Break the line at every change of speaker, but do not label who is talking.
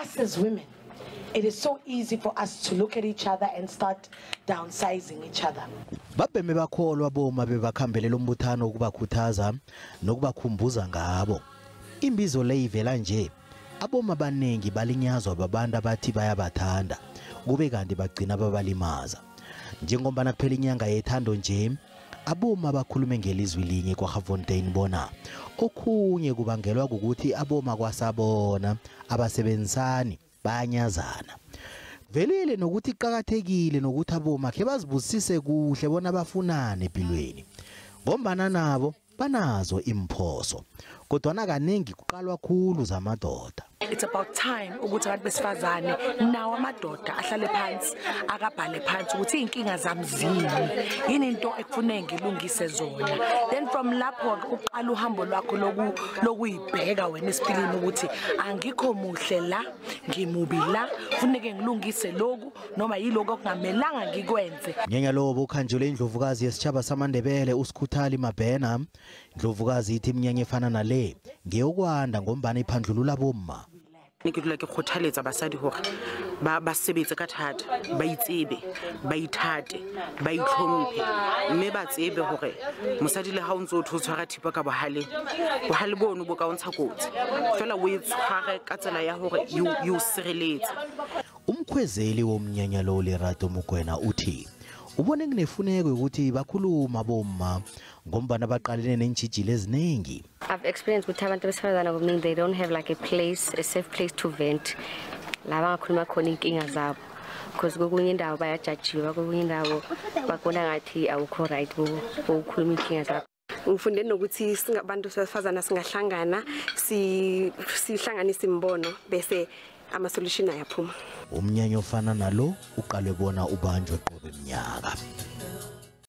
us as women, it is so easy for us to look at each other and start downsizing each other.
Babheme bakholwa abomma bebakhambelela umbuthano ukubakhuthaza nokubakhumbuza ngabo. Imbizo le ivela nje. Abomma abanengi balinyazwa babantu abathi bayabathanda. Kube kanti bagcina babalimaza. Njengoba kuphela inyanga yethando nje, abomma bakhulume ngelizwi linye eKwaggafontein bona. Okhunye kubangelwa ukuthi abomma kwasabona abasebenzisani bayanyazana. Velele nokuthi iqhakathekile nokuthi abomma ke bazibusise kuhle bona bafunane empilweni. Ngombana nabo banazo imphoso. Kodwa kaningi kuqalwa khulu zamadoda.
It's about time ukuthi abantu besifazane nawo amadoda ahlale phansi akabhale phansi ukuthi inkinga zami zini yini into ekufuneka ngilungise zona. Then from lapho uqala uhambo lwakho lokuyibheka wena esipilini ukuthi angikho muhle la ngimubi la kufuneka ngilungise lokhu noma yiloko okungamelanga ngikwenze.
Nyanya Lobo ukhanjule indlovukazi yesitshaba samaNdebele uSikhuthali Mabhena. Indlovukazi ithi iminyanya efana nale ngeyokwanda ngombana iphandlulula abomma.
Ke dula ke khothaletsa basadi hore ba sebetse ka thata ba itsebe ba ithate ba itlhomphe mme ba tsebe hore mosadi le ha o ntse o tshwara thipa ka bohale bono bo ka ontsha kotsi fela o itshware ka tsela ya hore you sireletsa.
Umkhwezeli womnyanya lo Lerato Mokwena uthi ubone kunefuneko ukuthi bakhuluma abomma ngombana baqalene nenjijile eziningi.
I've experienced with abantu besifazana ngobuningi they don't have like a safe place to vent. La bangakhuluma khona inkinga zabo because kokunye indawo bayajajiwa kokunye indawo babona ngathi awukho right ukukhuluma inkinga zabo.
Ngifunde nokuthi singabantu besifazana singahlangana sihlanganise imbono bese ama solution ayaphuma.
Umnyanya ofana nalo uqalwe bona ubanjwe qobe iminyaka.